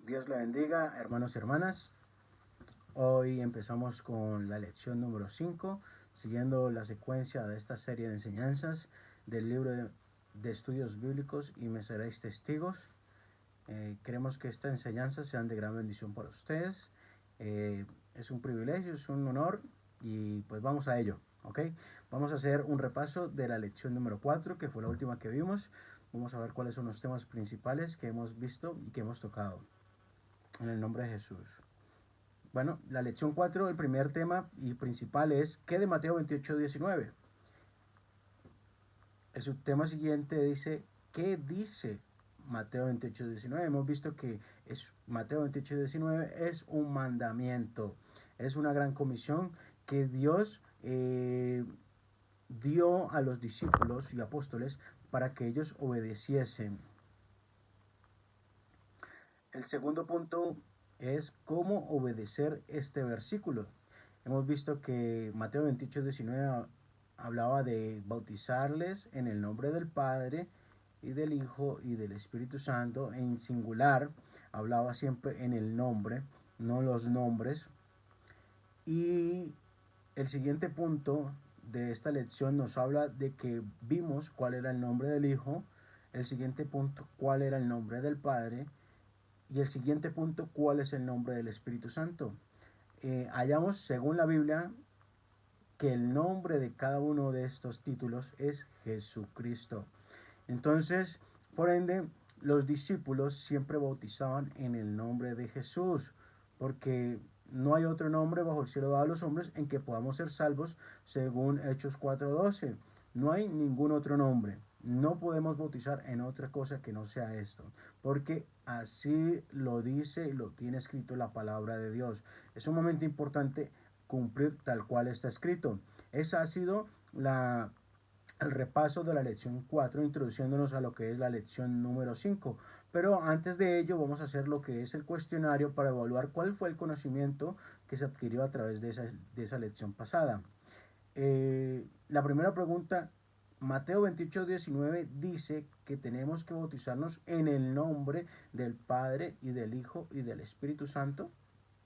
Dios le bendiga, hermanos y hermanas. Hoy empezamos con la lección número 5, siguiendo la secuencia de esta serie de enseñanzas del libro de estudios bíblicos y me seréis testigos. Queremos que esta enseñanza sea de gran bendición para ustedes. Es un privilegio, es un honor y pues vamos a ello, ¿ok? Vamos a hacer un repaso de la lección número 4, que fue la última que vimos. Vamos a ver cuáles son los temas principales que hemos visto y que hemos tocado. En el nombre de Jesús. Bueno, la lección 4, el primer tema y principal es ¿qué de Mateo 28:19? El subtema siguiente dice ¿qué dice Mateo 28:19? Hemos visto que Mateo 28:19 es un mandamiento, es una gran comisión que Dios dio a los discípulos y apóstoles para que ellos obedeciesen. El segundo punto es cómo obedecer este versículo. Hemos visto que Mateo 28:19 hablaba de bautizarles en el nombre del Padre y del Hijo y del Espíritu Santo. En singular, hablaba siempre en el nombre, no los nombres. Y el siguiente punto de esta lección nos habla de que vimos cuál era el nombre del Hijo. El siguiente punto, cuál era el nombre del Padre. Y el siguiente punto, ¿cuál es el nombre del Espíritu Santo? Hallamos, según la Biblia, que el nombre de cada uno de estos títulos es Jesucristo. Entonces, por ende, los discípulos siempre bautizaban en el nombre de Jesús, porque no hay otro nombre bajo el cielo dado a los hombres en que podamos ser salvos, según Hechos 4:12. No hay ningún otro nombre. No podemos bautizar en otra cosa que no sea esto, porque así lo dice y lo tiene escrito la palabra de Dios. Es sumamente importante cumplir tal cual está escrito. Esa ha sido el repaso de la lección 4, introduciéndonos a lo que es la lección número 5. Pero antes de ello vamos a hacer lo que es el cuestionario para evaluar cuál fue el conocimiento que se adquirió a través de esa lección pasada. La primera pregunta, Mateo 28:19 dice que tenemos que bautizarnos en el nombre del Padre y del Hijo y del Espíritu Santo.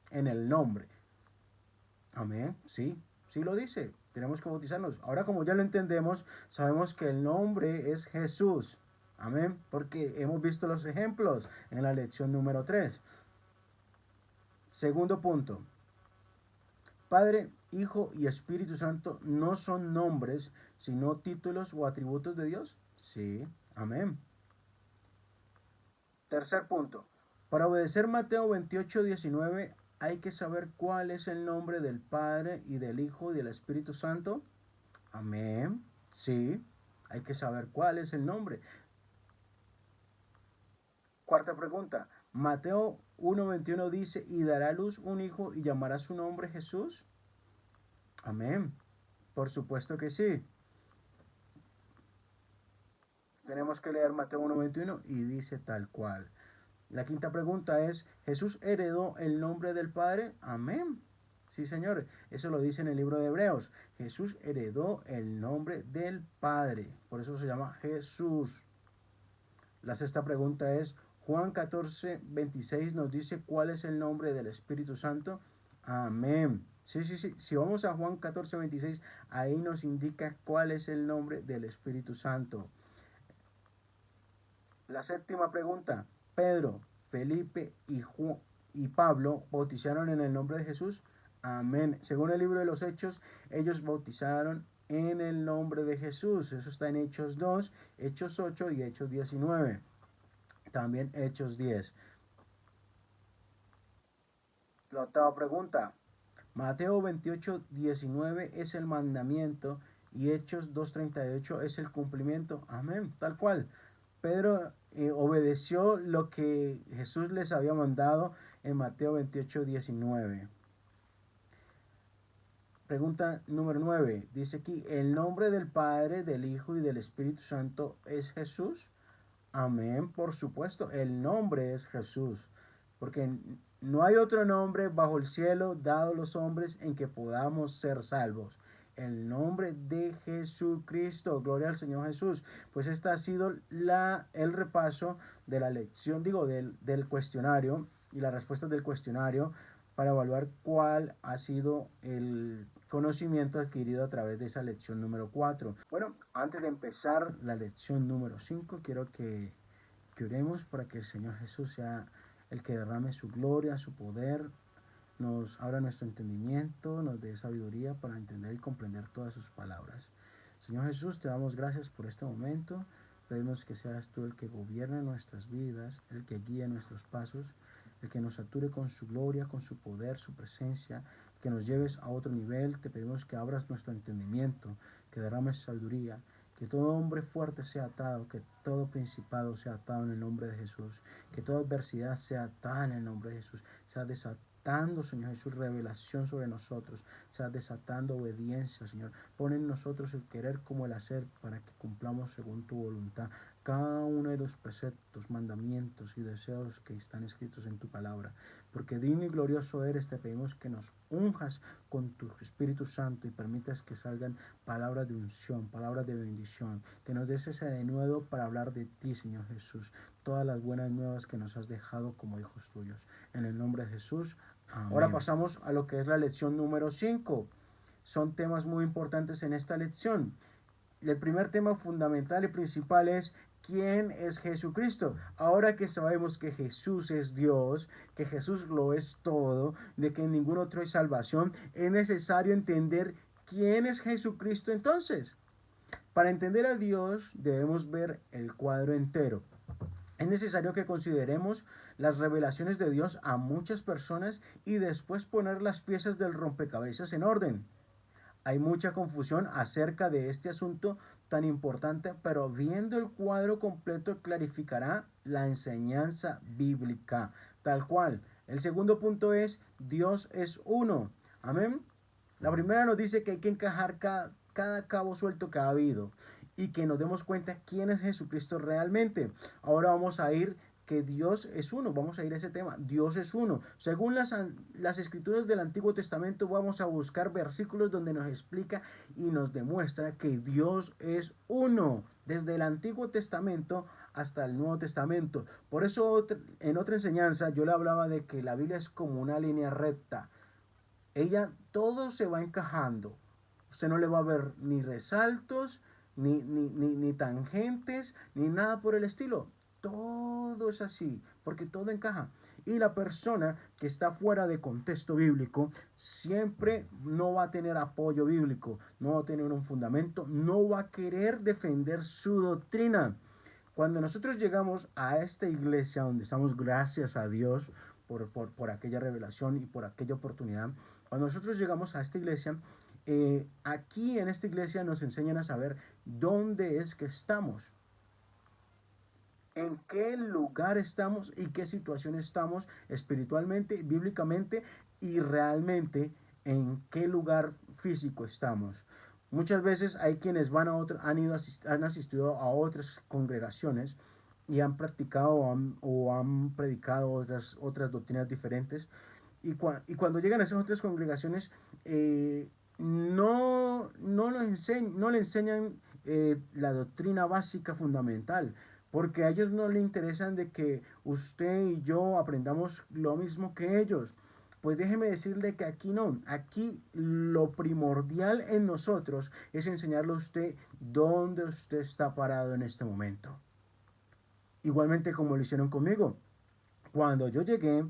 En el nombre. Amén, sí, sí lo dice. Tenemos que bautizarnos. Ahora, como ya lo entendemos, sabemos que el nombre es Jesús. Amén, porque hemos visto los ejemplos en la lección número 3. Segundo punto. Padre, Hijo y Espíritu Santo no son nombres, sino títulos o atributos de Dios. Sí, amén. Tercer punto. Para obedecer Mateo 28:19 hay que saber cuál es el nombre del Padre y del Hijo y del Espíritu Santo. Amén. Sí, hay que saber cuál es el nombre. Cuarta pregunta. Mateo 1:21 dice, y dará a luz un hijo y llamará su nombre Jesús. Amén. Por supuesto que sí. Tenemos que leer Mateo 1:21 y dice tal cual. La quinta pregunta es, ¿Jesús heredó el nombre del Padre? Amén. Sí, señor. Eso lo dice en el libro de Hebreos. Jesús heredó el nombre del Padre. Por eso se llama Jesús. La sexta pregunta es, Juan 14:26 nos dice cuál es el nombre del Espíritu Santo. Amén. Sí, sí, sí. Si vamos a Juan 14:26, ahí nos indica cuál es el nombre del Espíritu Santo. La séptima pregunta, Pedro, Felipe y Pablo bautizaron en el nombre de Jesús. Amén. Según el libro de los Hechos, ellos bautizaron en el nombre de Jesús. Eso está en Hechos 2, Hechos 8 y Hechos 19. También Hechos 10. La octava pregunta. Mateo 28:19 es el mandamiento y Hechos 2:38 es el cumplimiento. Amén. Tal cual. Pedro obedeció lo que Jesús les había mandado en Mateo 28:19. Pregunta número 9. Dice aquí, ¿el nombre del Padre, del Hijo y del Espíritu Santo es Jesús? Amén, por supuesto, el nombre es Jesús, porque no hay otro nombre bajo el cielo dado a los hombres en que podamos ser salvos. El nombre de Jesucristo, gloria al Señor Jesús. Pues este ha sido el repaso de la lección, del cuestionario y las respuestas del cuestionario para evaluar cuál ha sido el conocimiento adquirido a través de esa lección número 4. Bueno, antes de empezar la lección número 5, quiero que oremos para que el Señor Jesús sea el que derrame su gloria, su poder, nos abra nuestro entendimiento, nos dé sabiduría para entender y comprender todas sus palabras. Señor Jesús, te damos gracias por este momento. Pedimos que seas tú el que gobierne nuestras vidas, el que guíe nuestros pasos, el que nos sature con su gloria, con su poder, su presencia, que nos lleves a otro nivel. Te pedimos que abras nuestro entendimiento, que derrames sabiduría, que todo hombre fuerte sea atado, que todo principado sea atado en el nombre de Jesús, que toda adversidad sea atada en el nombre de Jesús, sea desatando, Señor Jesús, revelación sobre nosotros, sea desatando obediencia, Señor. Pon en nosotros el querer como el hacer para que cumplamos según tu voluntad cada uno de los preceptos, mandamientos y deseos que están escritos en tu palabra. Porque digno y glorioso eres, te pedimos que nos unjas con tu Espíritu Santo y permitas que salgan palabras de unción, palabras de bendición, que nos des ese denuedo para hablar de ti, Señor Jesús, todas las buenas nuevas que nos has dejado como hijos tuyos. En el nombre de Jesús, amén. Ahora pasamos a lo que es la lección número 5. Son temas muy importantes en esta lección. El primer tema fundamental y principal es ¿quién es Jesucristo? Ahora que sabemos que Jesús es Dios, que Jesús lo es todo, de que en ningún otro hay salvación, es necesario entender quién es Jesucristo entonces. Para entender a Dios debemos ver el cuadro entero. Es necesario que consideremos las revelaciones de Dios a muchas personas y después poner las piezas del rompecabezas en orden. Hay mucha confusión acerca de este asunto tan importante, pero viendo el cuadro completo clarificará la enseñanza bíblica, tal cual. El segundo punto es, Dios es uno. Amén. La primera nos dice que hay que encajar cada cabo suelto que ha habido y que nos demos cuenta quién es Jesucristo realmente. Ahora vamos a ir que Dios es uno. Vamos a ir a ese tema. Dios es uno. Según las escrituras del Antiguo Testamento, vamos a buscar versículos donde nos explica y nos demuestra que Dios es uno. Desde el Antiguo Testamento hasta el Nuevo Testamento. Por eso en otra enseñanza yo le hablaba de que la Biblia es como una línea recta. Ella todo se va encajando. Usted no le va a ver ni resaltos, ni tangentes, ni nada por el estilo. Todo es así, porque todo encaja. Y la persona que está fuera de contexto bíblico siempre no va a tener apoyo bíblico, no va a tener un fundamento, no va a querer defender su doctrina. Cuando nosotros llegamos a esta iglesia donde estamos, gracias a Dios por aquella revelación y por aquella oportunidad, cuando nosotros llegamos a esta iglesia, aquí en esta iglesia nos enseñan a saber dónde es que estamos, en qué lugar estamos y qué situación estamos espiritualmente, bíblicamente y realmente en qué lugar físico estamos. Muchas veces hay quienes han asistido a otras congregaciones y han practicado o han predicado otras doctrinas diferentes. Y cuando llegan a esas otras congregaciones, no le enseñan la doctrina básica fundamental, porque a ellos no les interesan de que usted y yo aprendamos lo mismo que ellos. Pues déjeme decirle que aquí no, aquí lo primordial en nosotros es enseñarle a usted dónde usted está parado en este momento. Igualmente como lo hicieron conmigo. Cuando yo llegué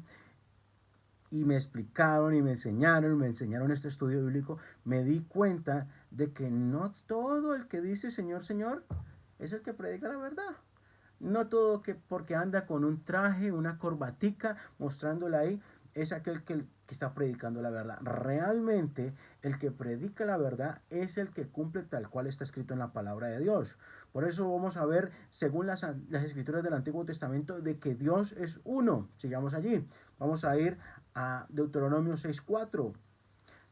y me explicaron y me enseñaron este estudio bíblico, me di cuenta de que no todo el que dice Señor, Señor, es el que predica la verdad. No todo que porque anda con un traje, una corbatica, mostrándola ahí, es aquel que está predicando la verdad. Realmente el que predica la verdad es el que cumple tal cual está escrito en la palabra de Dios. Por eso vamos a ver, según las escrituras del Antiguo Testamento, de que Dios es uno. Sigamos allí. Vamos a ir a Deuteronomio 6:4.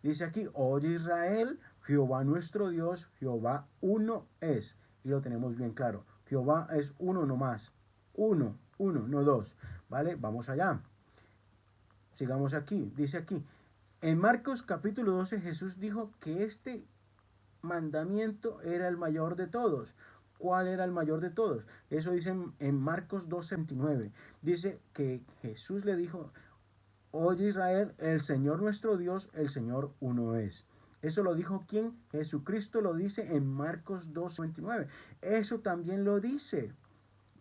Dice aquí, oye Israel, Jehová nuestro Dios, Jehová uno es. Y lo tenemos bien claro. Jehová es uno nomás. Uno, no dos. ¿Vale? Vamos allá. Sigamos aquí. Dice aquí, en Marcos capítulo 12 Jesús dijo que este mandamiento era el mayor de todos. cuál era el mayor de todos. Eso dice en Marcos 12:29. Dice que Jesús le dijo: oye Israel, el Señor nuestro Dios, el Señor uno es. Eso lo dijo ¿quién? Jesucristo lo dice en Marcos 2:29. Eso también lo dice.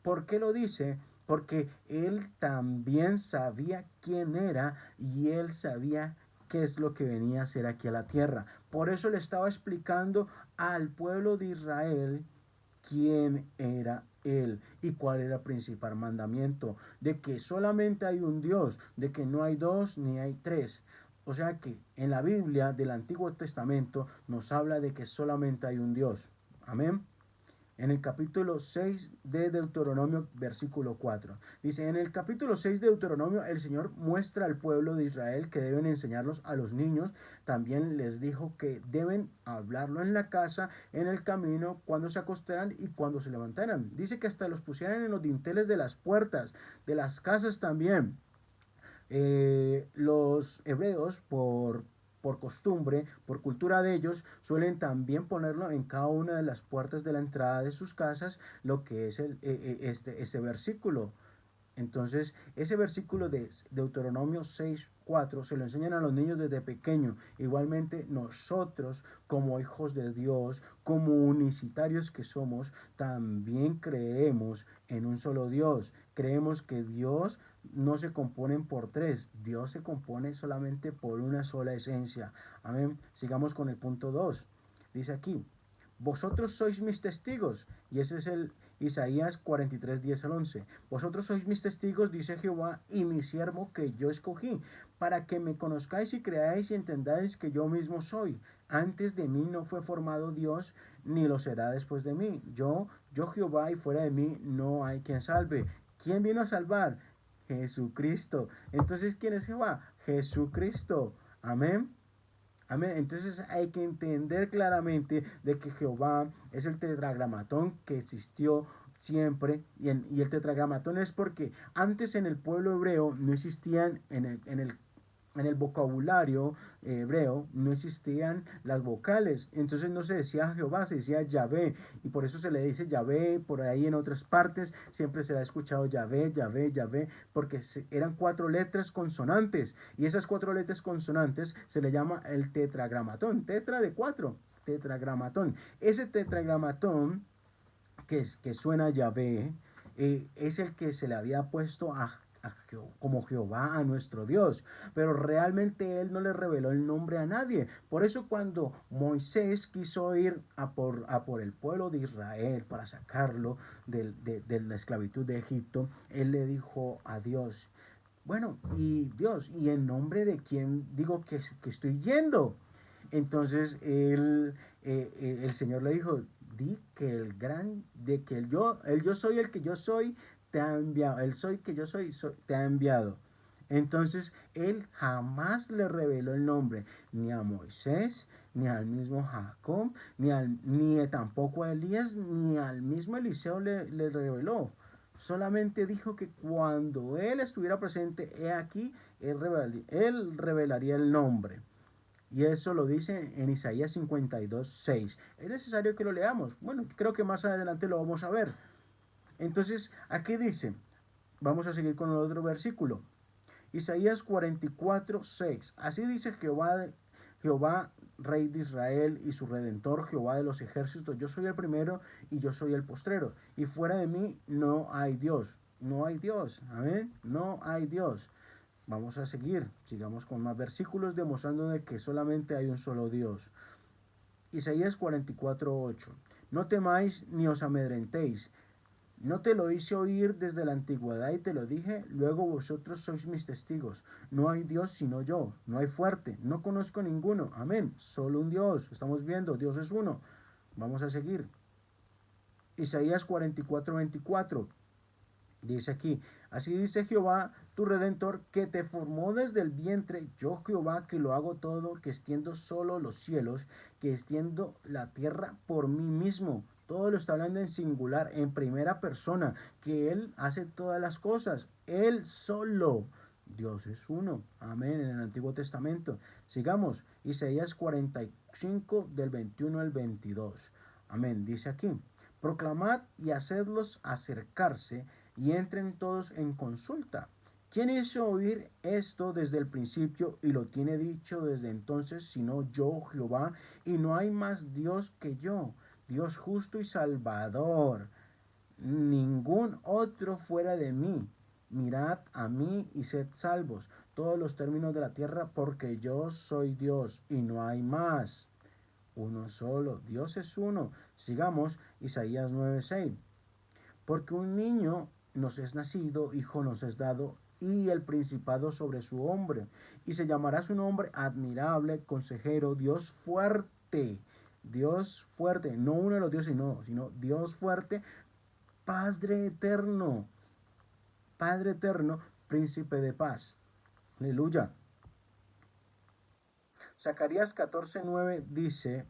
¿Por qué lo dice? Porque él también sabía quién era y él sabía qué es lo que venía a hacer aquí a la tierra. Por eso le estaba explicando al pueblo de Israel quién era él y cuál era el principal mandamiento, de que solamente hay un Dios, de que no hay dos ni hay tres. O sea que en la Biblia del Antiguo Testamento nos habla de que solamente hay un Dios. Amén. En el capítulo 6 de Deuteronomio, versículo 4. Dice, en el capítulo 6 de Deuteronomio, el Señor muestra al pueblo de Israel que deben enseñarlos a los niños. También les dijo que deben hablarlo en la casa, en el camino, cuando se acostaran y cuando se levantaran. Dice que hasta los pusieran en los dinteles de las puertas, de las casas también. Los hebreos, por costumbre, por cultura de ellos, suelen también ponerlo en cada una de las puertas de la entrada de sus casas, lo que es este versículo. Entonces, ese versículo de Deuteronomio 6:4 se lo enseñan a los niños desde pequeño. Igualmente, nosotros, como hijos de Dios, como unicitarios que somos, también creemos en un solo Dios. Creemos que Dios no se compone por tres, Dios se compone solamente por una sola esencia. Amén. Sigamos con el punto 2. Dice aquí: vosotros sois mis testigos. Y ese es el Isaías 43:10-11. Vosotros sois mis testigos, dice Jehová, y mi siervo que yo escogí, para que me conozcáis y creáis y entendáis que yo mismo soy. Antes de mí no fue formado Dios, ni lo será después de mí. Yo Jehová, y fuera de mí no hay quien salve. ¿Quién vino a salvar? Jesucristo. Entonces, ¿quién es Jehová? Jesucristo. Amén. Amén. Entonces hay que entender claramente de que Jehová es el tetragramatón que existió siempre, y el tetragramatón es porque antes en el pueblo hebreo no existían en el vocabulario hebreo no existían las vocales, entonces no se decía Jehová, se decía Yahvé, y por eso se le dice Yahvé. Por ahí en otras partes siempre se le ha escuchado Yahvé, Yahvé, Yahvé, porque eran cuatro letras consonantes, y esas cuatro letras consonantes se le llama el tetragramatón, tetra de cuatro, tetragramatón. Ese tetragramatón que suena Yahvé, es el que se le había puesto como Jehová a nuestro Dios, pero realmente él no le reveló el nombre a nadie. Por eso cuando Moisés quiso ir a por el pueblo de Israel para sacarlo de la esclavitud de Egipto, él le dijo a Dios: bueno, y Dios, ¿y en nombre de quién digo que estoy yendo? Entonces el Señor le dijo: di que el yo soy el que yo soy te ha enviado, el soy que yo soy, te ha enviado. Entonces él jamás le reveló el nombre ni a Moisés, ni al mismo Jacob, ni tampoco a Elías, ni al mismo Eliseo le reveló. Solamente dijo que cuando él estuviera presente, he aquí, él revelaría el nombre. Y eso lo dice en Isaías 52:6. Es necesario que lo leamos. Bueno, creo que más adelante lo vamos a ver. Entonces, aquí dice, vamos a seguir con el otro versículo. Isaías 44:6. Así dice Jehová, Rey de Israel y su Redentor, Jehová de los ejércitos: yo soy el primero y yo soy el postrero, y fuera de mí no hay Dios. No hay Dios. Amén. No hay Dios. Vamos a seguir, sigamos con más versículos demostrando de que solamente hay un solo Dios. Isaías 44:8. No temáis ni os amedrentéis. No te lo hice oír desde la antigüedad y te lo dije, luego vosotros sois mis testigos. No hay Dios sino yo, no hay fuerte, no conozco ninguno. Amén, solo un Dios. Estamos viendo, Dios es uno. Vamos a seguir. Isaías 44:24. Dice aquí: así dice Jehová, tu Redentor, que te formó desde el vientre, yo Jehová, que lo hago todo, que extiendo solo los cielos, que extiendo la tierra por mí mismo. Todo lo está hablando en singular, en primera persona, que Él hace todas las cosas, Él solo. Dios es uno. Amén. En el Antiguo Testamento. Sigamos. Isaías 45 del 21 al 22. Amén. Dice aquí: Proclamad y hacedlos acercarse y entren todos en consulta. ¿Quién hizo oír esto desde el principio y lo tiene dicho desde entonces, sino yo, Jehová? Y no hay más Dios que yo, Dios justo y salvador, ningún otro fuera de mí. Mirad a mí y sed salvos, todos los términos de la tierra, porque yo soy Dios y no hay más. Uno solo, Dios es uno. Sigamos Isaías 9:6. Porque un niño nos es nacido, hijo nos es dado, y el principado sobre su hombre. Y se llamará su nombre admirable, consejero, Dios fuerte, no uno de los dioses, sino Dios fuerte, Padre eterno, príncipe de paz. Aleluya. Zacarías 14:9 dice: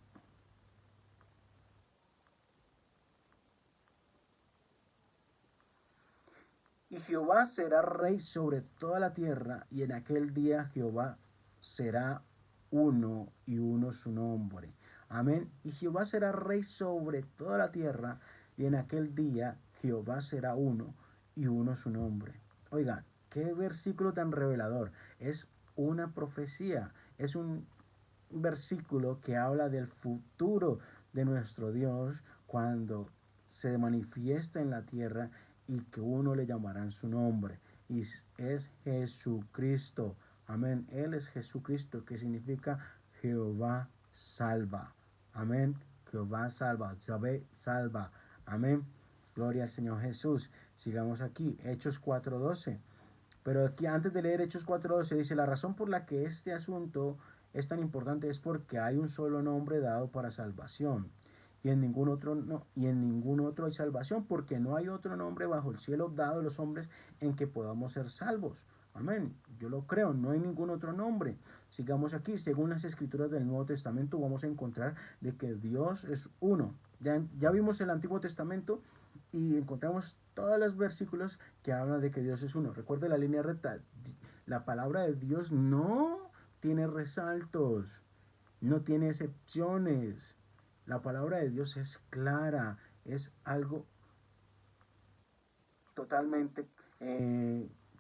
y Jehová será rey sobre toda la tierra, y en aquel día Jehová será uno y uno su nombre. Amén. Y Jehová será rey sobre toda la tierra, y en aquel día Jehová será uno y uno su nombre. Oiga, qué versículo tan revelador. Es una profecía, es un versículo que habla del futuro de nuestro Dios cuando se manifiesta en la tierra y que uno le llamarán su nombre. Y es Jesucristo. Amén. Él es Jesucristo, que significa Jehová salva. Amén. Jehová salva. Yahvé salva. Amén. Gloria al Señor Jesús. Sigamos aquí. Hechos 4:12. Pero aquí, antes de leer Hechos 4:12, dice: la razón por la que este asunto es tan importante es porque hay un solo nombre dado para salvación. Y en ningún otro hay salvación, porque no hay otro nombre bajo el cielo dado a los hombres en que podamos ser salvos. Amén. Yo lo creo, no hay ningún otro nombre. Sigamos aquí. Según las escrituras del Nuevo Testamento, vamos a encontrar de que Dios es uno. Ya vimos el Antiguo Testamento y encontramos todos los versículos que hablan de que Dios es uno. Recuerde la línea recta. La palabra de Dios no tiene resaltos, no tiene excepciones. La palabra de Dios es clara, es algo totalmente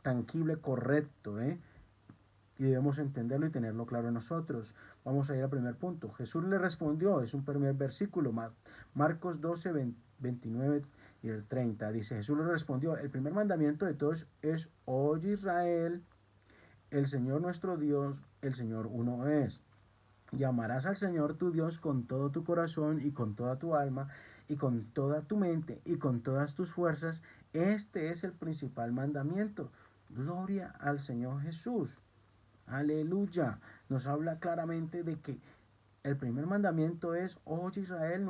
tangible, correcto, y debemos entenderlo y tenerlo claro en nosotros. Vamos a ir al primer punto. Jesús le respondió, es un primer versículo, Marcos 12, 29 y el 30. Dice: Jesús le respondió: el primer mandamiento de todos es: oye Israel, el Señor nuestro Dios, el Señor uno es. Y amarás al Señor tu Dios con todo tu corazón y con toda tu alma y con toda tu mente y con todas tus fuerzas. Este es el principal mandamiento. Gloria al Señor Jesús. Aleluya. Nos habla claramente de que el primer mandamiento es: oye Israel,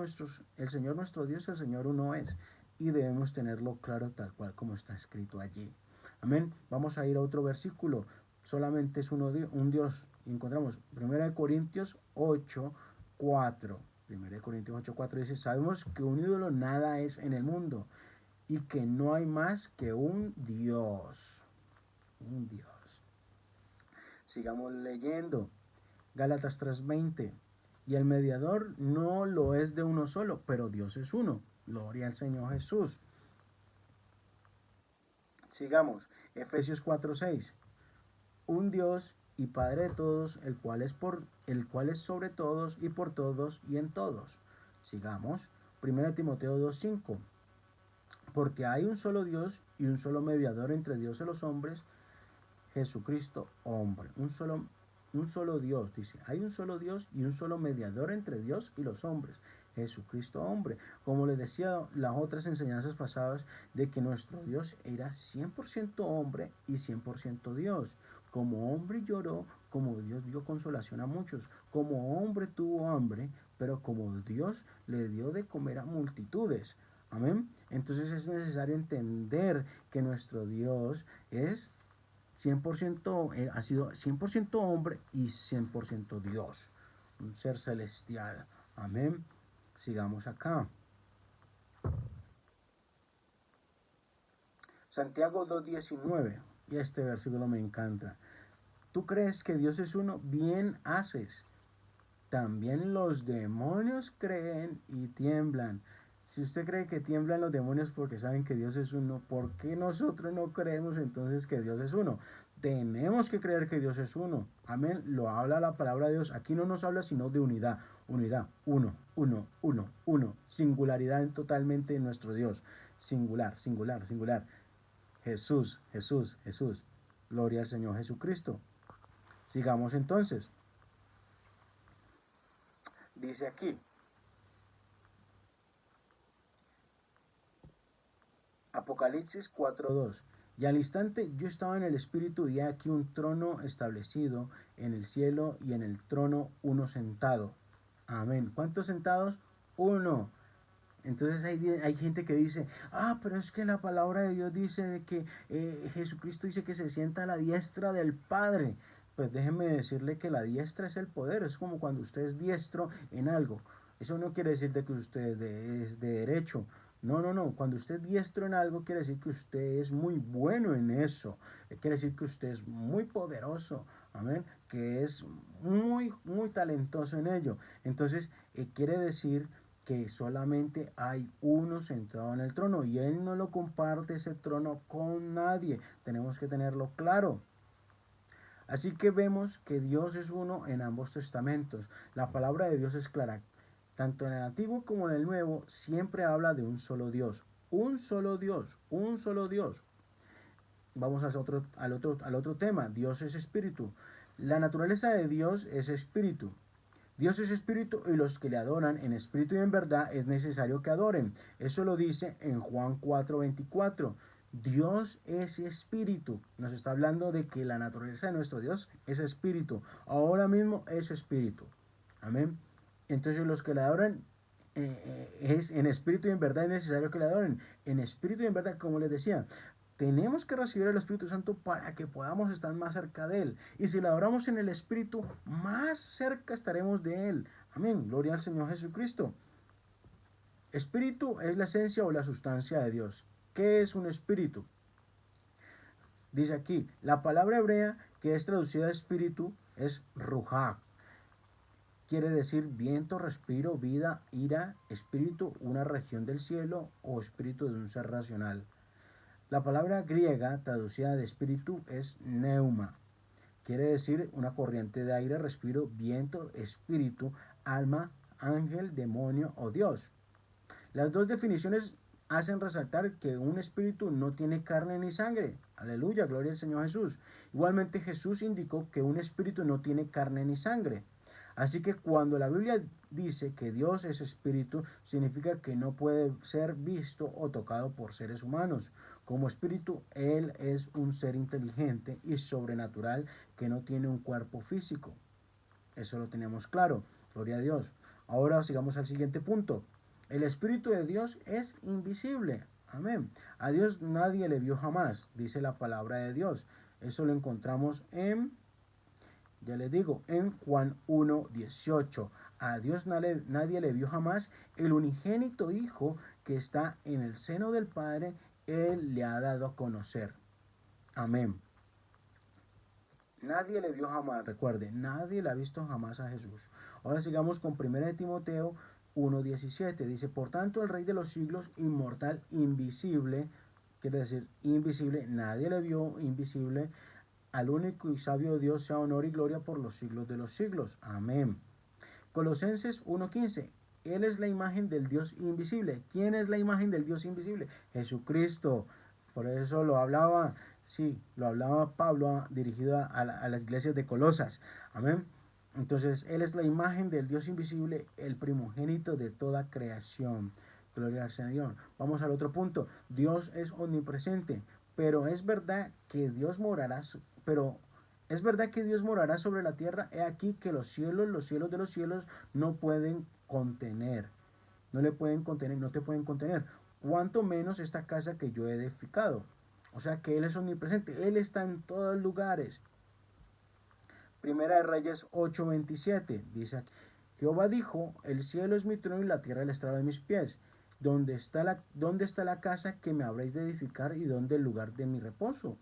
el Señor nuestro Dios, el Señor uno es. Y debemos tenerlo claro tal cual como está escrito allí. Amén. Vamos a ir a otro versículo. Solamente es un Dios. Y encontramos 1 Corintios 8:4. 1 Corintios 8:4 dice: sabemos que un ídolo nada es en el mundo y que no hay más que un Dios. Un Dios. Sigamos leyendo. Gálatas 3:20. Y el mediador no lo es de uno solo, pero Dios es uno. Gloria al Señor Jesús. Sigamos. Efesios 4:6. Un Dios y Padre de todos, el cual es sobre todos y por todos y en todos. Sigamos. 1 Timoteo 2:5. Porque hay un solo Dios y un solo mediador entre Dios y los hombres, Jesucristo hombre. Un solo Dios, dice. Hay un solo Dios y un solo mediador entre Dios y los hombres, Jesucristo hombre. Como les decía las otras enseñanzas pasadas, de que nuestro Dios era 100% hombre y 100% Dios. Como hombre lloró, como Dios dio consolación a muchos. Como hombre tuvo hambre, pero como Dios le dio de comer a multitudes. Amén. Entonces es necesario entender que nuestro Dios es 100%, ha sido 100% hombre y 100% Dios, un ser celestial. Amén. Sigamos acá. Santiago 2:19. Y este versículo me encanta. ¿Tú crees que Dios es uno? Bien haces. También los demonios creen y tiemblan. Si usted cree que tiemblan los demonios porque saben que Dios es uno, ¿por qué nosotros no creemos entonces que Dios es uno? Tenemos que creer que Dios es uno. Amén. Lo habla la palabra de Dios. Aquí no nos habla sino de unidad. Unidad. Uno, uno, uno, uno. Singularidad en totalmente en nuestro Dios. Singular, singular, singular. Jesús, Jesús, Jesús. Gloria al Señor Jesucristo. Sigamos entonces. Dice aquí. Apocalipsis 4:2. Y al instante yo estaba en el espíritu y he aquí un trono establecido en el cielo y en el trono uno sentado. Amén. ¿Cuántos sentados? Uno. Entonces hay gente que dice, pero es que la palabra de Dios dice de que Jesucristo dice que se sienta a la diestra del Padre. Pues déjenme decirle que la diestra es el poder, es como cuando usted es diestro en algo. Eso no quiere decir de que usted es de derecho. No, no, no. Cuando usted es diestro en algo, quiere decir que usted es muy bueno en eso. Quiere decir que usted es muy poderoso. Amén. Que es muy, muy talentoso en ello. Entonces, quiere decir que solamente hay uno sentado en el trono y él no lo comparte ese trono con nadie. Tenemos que tenerlo claro. Así que vemos que Dios es uno en ambos testamentos. La palabra de Dios es clara. Tanto en el Antiguo como en el Nuevo siempre habla de un solo Dios. Un solo Dios, un solo Dios. Vamos al otro tema. Dios es espíritu. La naturaleza de Dios es espíritu. Dios es espíritu y los que le adoran en espíritu y en verdad es necesario que adoren. Eso lo dice en Juan 4:24. Dios es espíritu. Nos está hablando de que la naturaleza de nuestro Dios es espíritu. Ahora mismo es espíritu. Amén. Entonces los que le adoran es en espíritu y en verdad es necesario que le adoren. En espíritu y en verdad, como les decía, tenemos que recibir el Espíritu Santo para que podamos estar más cerca de Él. Y si le adoramos en el Espíritu, más cerca estaremos de Él. Amén. Gloria al Señor Jesucristo. Espíritu es la esencia o la sustancia de Dios. ¿Qué es un espíritu? Dice aquí, la palabra hebrea que es traducida a espíritu es ruach. Quiere decir viento, respiro, vida, ira, espíritu, una región del cielo o espíritu de un ser racional. La palabra griega traducida de espíritu es neuma. Quiere decir una corriente de aire, respiro, viento, espíritu, alma, ángel, demonio o Dios. Las dos definiciones hacen resaltar que un espíritu no tiene carne ni sangre. Aleluya, gloria al Señor Jesús. Igualmente Jesús indicó que un espíritu no tiene carne ni sangre. Así que cuando la Biblia dice que Dios es espíritu, significa que no puede ser visto o tocado por seres humanos. Como espíritu, Él es un ser inteligente y sobrenatural que no tiene un cuerpo físico. Eso lo tenemos claro. Gloria a Dios. Ahora sigamos al siguiente punto. El Espíritu de Dios es invisible. Amén. A Dios nadie le vio jamás, dice la palabra de Dios. Eso lo encontramos ya les digo, en Juan 1:18. A Dios nadie le vio jamás. El unigénito Hijo que está en el seno del Padre, Él le ha dado a conocer. Amén. Nadie le vio jamás, recuerde, nadie le ha visto jamás a Jesús. Ahora sigamos con 1 Timoteo 1:17. Dice, por tanto, el Rey de los siglos, inmortal, invisible, quiere decir invisible, nadie le vio, invisible, al único y sabio Dios sea honor y gloria por los siglos de los siglos. Amén. Colosenses 1:15. Él es la imagen del Dios invisible. ¿Quién es la imagen del Dios invisible? Jesucristo. Por eso lo hablaba, sí, lo hablaba Pablo dirigido a las iglesias de Colosas. Amén. Entonces, Él es la imagen del Dios invisible, el primogénito de toda creación. Gloria al Señor. Vamos al otro punto. Dios es omnipresente, pero es verdad que Dios morará, pero es verdad que Dios morará sobre la tierra. He aquí que los cielos de los cielos no pueden contener. No le pueden contener, no te pueden contener. Cuanto menos esta casa que yo he edificado. O sea que Él es omnipresente. Él está en todos lugares. Primera de Reyes 8:27 dice aquí, Jehová dijo, el cielo es mi trono y la tierra el estrado de mis pies. ¿Dónde está la casa que me habréis de edificar y dónde el lugar de mi reposo?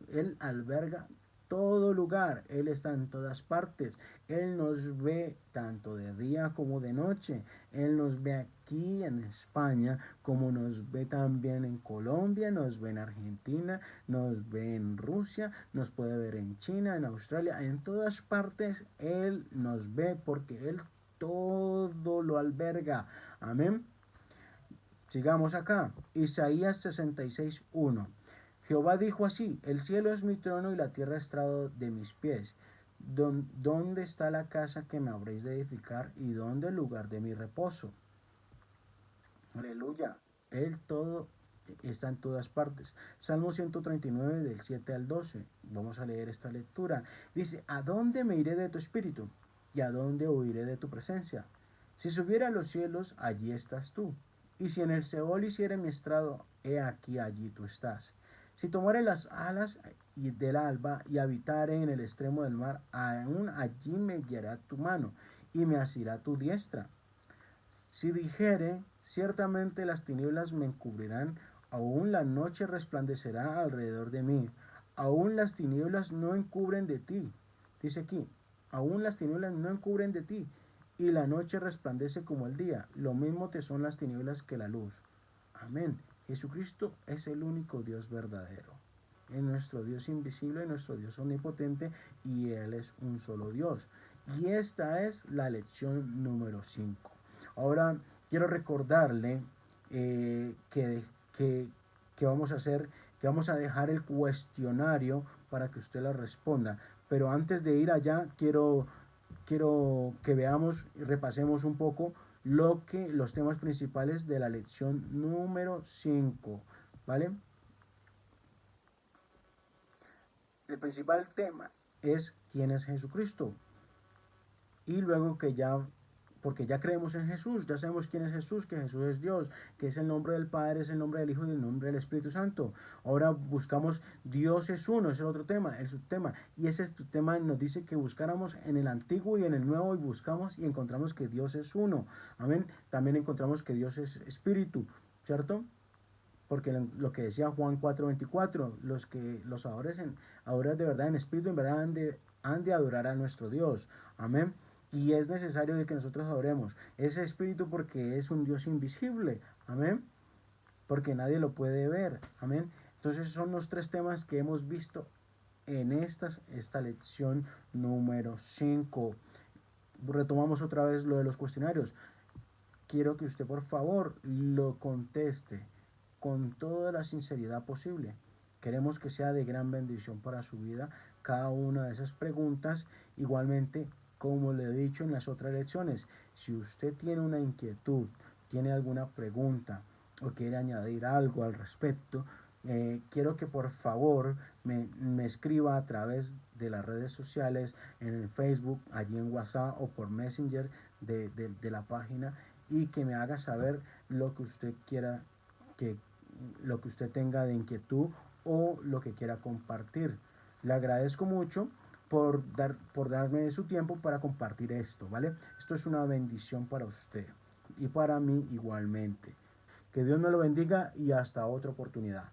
Él alberga todo lugar, Él está en todas partes. Él nos ve tanto de día como de noche. Él nos ve aquí en España, como nos ve también en Colombia, nos ve en Argentina, nos ve en Rusia, nos puede ver en China, en Australia, en todas partes Él nos ve porque Él todo lo alberga. Amén. Sigamos acá. Isaías 66:1. Jehová dijo así: el cielo es mi trono y la tierra estrado de mis pies. ¿Dónde está la casa que me habréis de edificar y dónde el lugar de mi reposo? Aleluya. Él todo está en todas partes. Salmo 139 del 7 al 12. Vamos a leer esta lectura. Dice: ¿a dónde me iré de tu espíritu? ¿Y a dónde huiré de tu presencia? Si subiera a los cielos, allí estás tú. Y si en el Seol hiciere mi estrado, he aquí allí tú estás. Si tomare las alas del alba y habitare en el extremo del mar, aún allí me guiará tu mano y me asirá tu diestra. Si dijere, ciertamente las tinieblas me encubrirán, aún la noche resplandecerá alrededor de mí, aún las tinieblas no encubren de ti. Dice aquí, aún las tinieblas no encubren de ti, y la noche resplandece como el día, lo mismo te son las tinieblas que la luz. Amén. Jesucristo es el único Dios verdadero. Es nuestro Dios invisible, nuestro Dios omnipotente, y Él es un solo Dios. Y esta es la lección número 5. Ahora quiero recordarle que vamos a hacer, que vamos a dejar el cuestionario para que usted la responda. Pero antes de ir allá, quiero que veamos y repasemos un poco los temas principales de la lección número 5, ¿vale? El principal tema es quién es Jesucristo. Y luego que ya, porque ya creemos en Jesús, ya sabemos quién es Jesús, que Jesús es Dios, que es el nombre del Padre, es el nombre del Hijo y el nombre del Espíritu Santo. Ahora buscamos Dios es uno, es el otro tema, el subtema. Y ese tema nos dice que buscáramos en el Antiguo y en el Nuevo y buscamos y encontramos que Dios es uno. Amén. También encontramos que Dios es Espíritu, ¿cierto? Porque lo que decía Juan 4:24, los adoradores de verdad en espíritu, en verdad han de adorar a nuestro Dios. Amén. Y es necesario de que nosotros adoremos ese espíritu porque es un Dios invisible. Amén. Porque nadie lo puede ver. Amén. Entonces son los tres temas que hemos visto en esta lección número 5. Retomamos otra vez lo de los cuestionarios. Quiero que usted por favor lo conteste con toda la sinceridad posible. Queremos que sea de gran bendición para su vida cada una de esas preguntas. Igualmente, como le he dicho en las otras lecciones, si usted tiene una inquietud, tiene alguna pregunta o quiere añadir algo al respecto, quiero que por favor me escriba a través de las redes sociales, en el Facebook, allí en WhatsApp o por Messenger de la página, y que me haga saber lo que usted quiera, que lo que usted tenga de inquietud o lo que quiera compartir. Le agradezco mucho por darme de su tiempo para compartir esto, ¿vale? Esto es una bendición para usted y para mí igualmente. Que Dios me lo bendiga y hasta otra oportunidad.